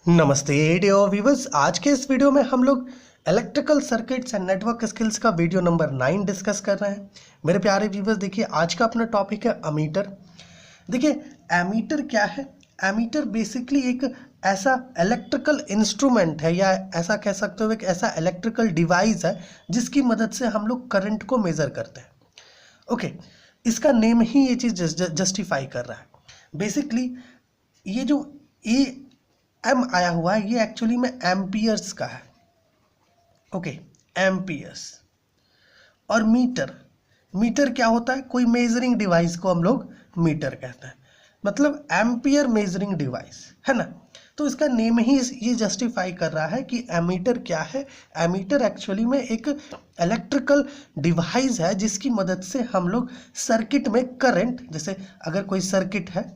नमस्ते dear viewers. आज के इस वीडियो में हम लोग electrical circuits and network skills का वीडियो नंबर 9 डिस्कस कर रहे हैं। मेरे प्यारे व्यूअर्स, देखिए आज का अपना टॉपिक है अमीटर। देखिए एमीटर क्या है? एमीटर बेसिकली एक ऐसा इलेक्ट्रिकल इंस्ट्रूमेंट है या ऐसा कह सकते हो एक ऐसा इलेक्ट्रिकल डिवाइस है जिसकी मदद से हम लोग करंट को मेज़र करते हैं। ओके, इसका नेम ही ये चीज़ जस्टिफाई कर रहा है। बेसिकली ये जो एम आया हुआ है ये एक्चुअली में एम्पियर्स का है। Okay, amperes. और मीटर क्या होता है? कोई मेजरिंग डिवाइस को हम लोग मीटर कहते हैं, मतलब एम्पियर मेजरिंग डिवाइस है ना। तो इसका नेम ही ये जस्टिफाई कर रहा है कि एमीटर क्या है। एमीटर एक्चुअली में एक इलेक्ट्रिकल डिवाइस है जिसकी मदद से हम लोग सर्किट में करंट, जैसे अगर कोई सर्किट है,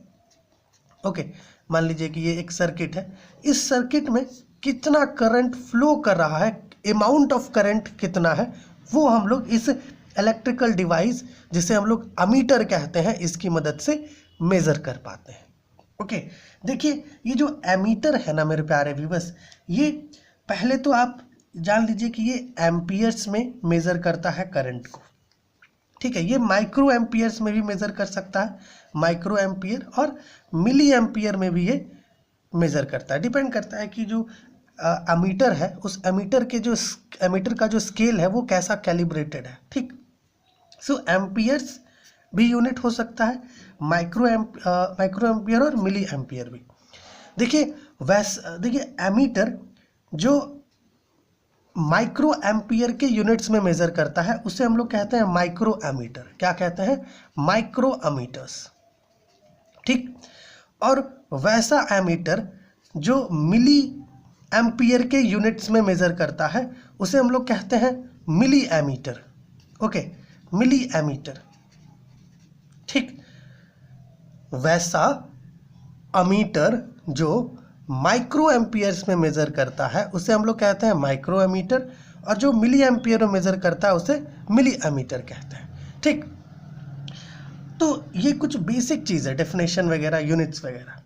ओके, मान लीजिए कि ये एक सर्किट है, इस सर्किट में कितना करंट फ्लो कर रहा है, अमाउंट ऑफ करंट कितना है, वो हम लोग इस इलेक्ट्रिकल डिवाइस जिसे हम लोग अमीटर कहते हैं इसकी मदद से मेज़र कर पाते हैं। ओके, देखिए ये जो एमीटर है ना मेरे प्यारे व्यूअर्स, ये पहले तो आप जान लीजिए कि ये एम्पियर्स में मेज़र करता है करंट को। ठीक है, ये माइक्रो एम्पियर्स में भी मेज़र कर सकता है, माइक्रो एम्पियर, और मिली एम्पियर में भी ये मेज़र करता है। डिपेंड करता है कि जो एमीटर है उस एमीटर के जो एमीटर का जो स्केल है वो कैसा कैलिब्रेटेड है। ठीक, सो एम्पियर्स भी यूनिट हो सकता है, माइक्रो एम्पियर और मिली एम्पियर भी। देखिए एमीटर जो माइक्रो एम्पियर के यूनिट्स में मेज़र करता है उसे हम लोग कहते हैं माइक्रो एमीटर। क्या कहते हैं? Micro ammeters. ठीक, और वैसा एमीटर जो मिली एम्पियर के यूनिट्स में मेज़र करता है उसे हम लोग कहते हैं milli ammeter. Okay, milli ammeter. ठीक, वैसा एमीटर जो माइक्रो एम्पियर्स में मेज़र करता है उसे हम लोग कहते हैं माइक्रो एमीटर, और जो मिली एम्पियर में मेज़र करता है उसे मिली एमीटर कहते हैं। ठीक, तो ये कुछ बेसिक चीज़ है, डेफिनेशन वगैरह, यूनिट्स वगैरह।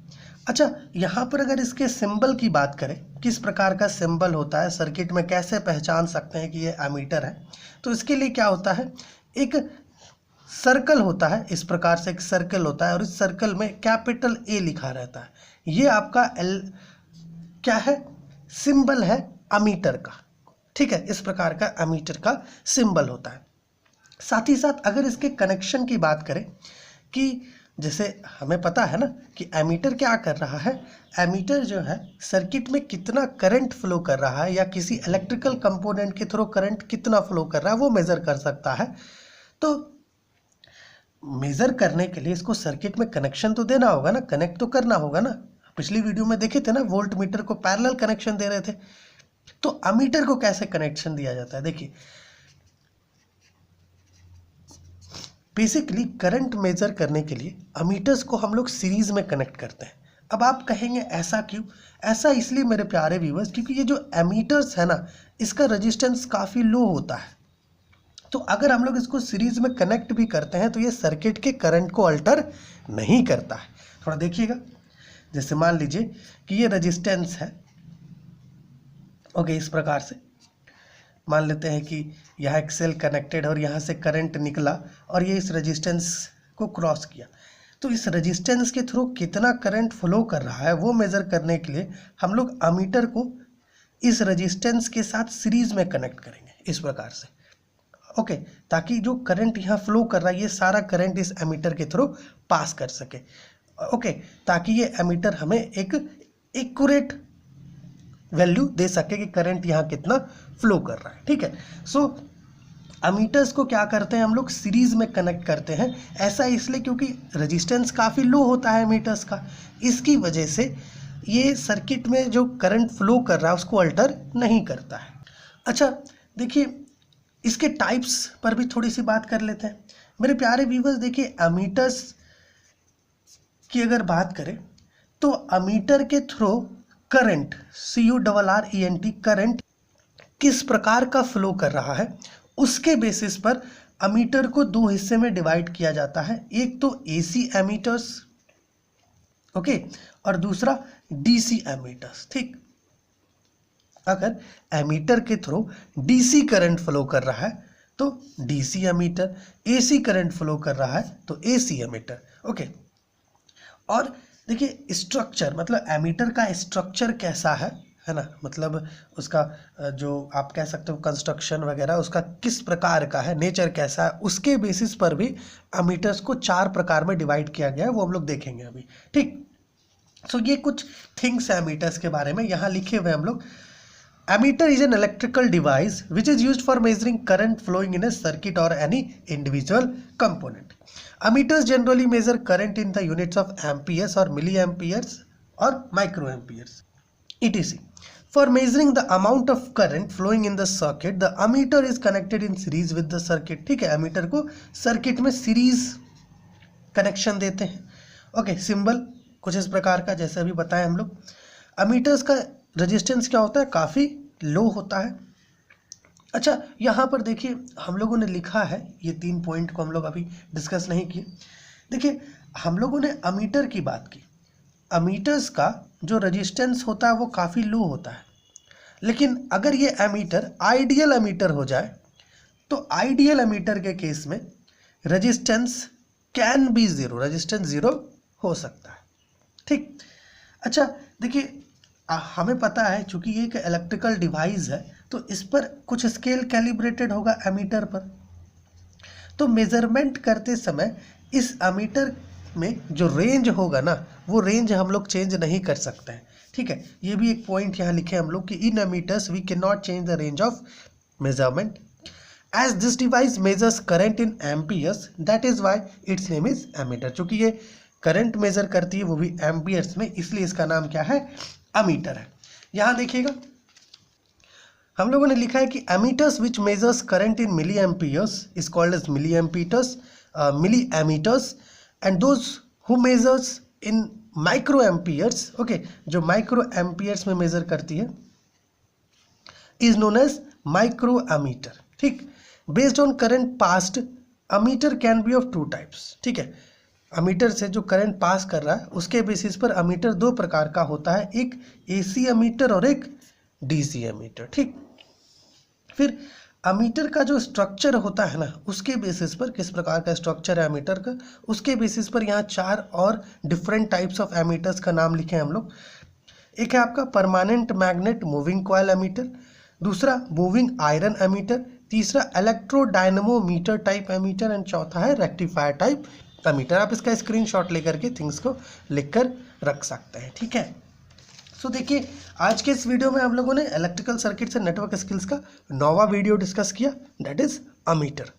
अच्छा, यहाँ पर अगर इसके सिंबल की बात करें, किस प्रकार का सिंबल होता है, सर्किट में कैसे पहचान सकते हैं कि ये एमीटर है, तो इसके लिए क्या होता है, एक सर्कल होता है, इस प्रकार से एक सर्कल होता है और इस सर्कल में कैपिटल ए लिखा रहता है। ये आपका क्या है? सिंबल है एमीटर का। ठीक है, इस प्रकार का एमीटर का सिंबल होता है। साथ ही साथ अगर इसके कनेक्शन की बात करें कि जैसे हमें पता है ना कि एमीटर क्या कर रहा है, एमीटर जो है सर्किट में कितना करंट फ्लो कर रहा है या किसी इलेक्ट्रिकल कंपोनेंट के थ्रू करंट कितना फ्लो कर रहा है वो मेज़र कर सकता है। तो मेज़र करने के लिए इसको सर्किट में कनेक्शन तो देना होगा ना, कनेक्ट तो करना होगा ना। पिछली वीडियो में देखे थे ना, वोल्ट मीटर को पैरेलल कनेक्शन दे रहे थे, तो एमीटर को कैसे कनेक्शन दिया जाता है? देखिए बेसिकली करंट मेजर करने के लिए एमीटर्स को हम लोग सीरीज में कनेक्ट करते हैं। अब आप कहेंगे ऐसा क्यों? ऐसा इसलिए मेरे प्यारे व्यूअर्स, क्योंकि ये जो एमीटर्स है ना इसका रेजिस्टेंस काफ़ी लो होता है। तो अगर हम लोग इसको सीरीज में कनेक्ट भी करते हैं तो ये सर्किट के करंट को अल्टर नहीं करता है। थोड़ा देखिएगा, जैसे मान लीजिए कि ये रेजिस्टेंस है। ओके, इस प्रकार से मान लेते हैं कि यहाँ एक सेल कनेक्टेड है और यहाँ से करंट निकला और ये इस रेजिस्टेंस को क्रॉस किया। तो इस रेजिस्टेंस के थ्रू कितना करंट फ्लो कर रहा है वो मेज़र करने के लिए हम लोग एमीटर को इस रेजिस्टेंस के साथ सीरीज में कनेक्ट करेंगे, इस प्रकार से। ओके, ताकि जो करंट यहाँ फ्लो कर रहा है ये सारा करंट इस एमीटर के थ्रू पास कर सके। ओके, ताकि ये एमीटर हमें एक एक्यूरेट वैल्यू दे सके कि करंट यहाँ कितना फ्लो कर रहा है। ठीक है, सो एमीटर्स को क्या करते हैं हम लोग सीरीज में कनेक्ट करते हैं। ऐसा इसलिए क्योंकि रेजिस्टेंस काफ़ी लो होता है एमीटर्स का, इसकी वजह से ये सर्किट में जो करंट फ्लो कर रहा है उसको अल्टर नहीं करता है। अच्छा, देखिए इसके टाइप्स पर भी थोड़ी सी बात कर लेते हैं मेरे प्यारे व्यूअर्स। देखिए एमीटर्स की अगर बात करें तो एमीटर के थ्रू करंट, CURRENT, करंट किस प्रकार का फ्लो कर रहा है उसके बेसिस पर एमीटर को दो हिस्से में डिवाइड किया जाता है। एक तो AC एमीटर्स, ओके, और दूसरा डीसी एमीटर्स। ठीक, अगर एमीटर के थ्रू डीसी करंट फ्लो कर रहा है तो DC ammeter, AC current flow कर रहा है तो एसी एमीटर। ओके, और देखिए स्ट्रक्चर, मतलब एमीटर का स्ट्रक्चर कैसा है ना, मतलब उसका जो आप कह सकते हो कंस्ट्रक्शन वगैरह उसका किस प्रकार का है, नेचर कैसा है, उसके बेसिस पर भी एमीटर्स को 4 प्रकार में डिवाइड किया गया है, वो हम लोग देखेंगे अभी। ठीक, सो ये कुछ थिंग्स है एमीटर्स के बारे में, यहाँ लिखे हुए हम लोग। Ammeter is an electrical device which is used for measuring current flowing in a circuit और any individual component. Ammeters generally measure current in the units of amperes or milliamperes or microamperes, etc. For measuring the amount of current flowing in the circuit, the ammeter is connected in series with the circuit. ठीक है, ammeter को circuit में series connection देते हैं। Okay, symbol कुछ इस प्रकार का, जैसे अभी बताएं हम लोग। एमीटर्स का रेजिस्टेंस क्या होता है, काफ़ी लो होता है। अच्छा, यहाँ पर देखिए हम लोगों ने लिखा है, ये 3 पॉइंट को हम लोग अभी डिस्कस नहीं किए। देखिए हम लोगों ने अमीटर की बात की, अमीटर्स का जो रेजिस्टेंस होता है वो काफ़ी लो होता है, लेकिन अगर ये एमीटर आइडियल एमीटर हो जाए तो आइडियल एमीटर के केस में resistance can be zero, resistance zero हो सकता है। ठीक, अच्छा देखिए हमें पता है चूँकि ये एक इलेक्ट्रिकल डिवाइस है तो इस पर कुछ स्केल कैलिब्रेटेड होगा एमीटर पर, तो मेजरमेंट करते समय इस एमीटर में जो रेंज होगा ना, वो रेंज हम लोग चेंज नहीं कर सकते हैं। ठीक है, ये भी एक पॉइंट यहाँ लिखे हम लोग कि in ammeters we can not change the range of measurement as this device measures current in amperes, that is why its name is ammeter. चूँकि ये करंट मेजर करती है वो भी एम्पियर्स में, इसलिए इसका नाम क्या है, एमीटर है। यहाँ देखिएगा हम लोगों ने लिखा है कि ammeters which measures current in milli amperes is called as milli ammeters and those who measures in micro amperes, okay, जो माइक्रो एम्पियर्स में मेजर करती है is known as micro ammeter. ठीक, based on current passed ammeter can be of 2 types. ठीक है, ammeter से जो current pass कर रहा है उसके बेसिस पर एमीटर 2 प्रकार का होता है, एक एसी एमीटर और एक डीसी एमीटर। ठीक, फिर एमीटर का जो स्ट्रक्चर होता है ना, उसके बेसिस पर किस प्रकार का स्ट्रक्चर है एमीटर का, उसके बेसिस पर यहाँ 4 और डिफरेंट टाइप्स ऑफ एमीटर्स का नाम लिखे हैं हम लोग। एक है आपका permanent magnet moving coil ammeter, दूसरा मूविंग आयरन एमीटर, तीसरा इलेक्ट्रोडायनमोमीटर टाइप एमीटर एंड चौथा है रेक्टिफायर टाइप एमीटर। आप इसका स्क्रीनशॉट लेकर के थिंग्स को लिखकर रख सकते हैं। ठीक है, सो देखिए आज के इस वीडियो में हम लोगों ने इलेक्ट्रिकल सर्किट से नेटवर्क स्किल्स का 9वां वीडियो डिस्कस किया, दैट इज अमीटर।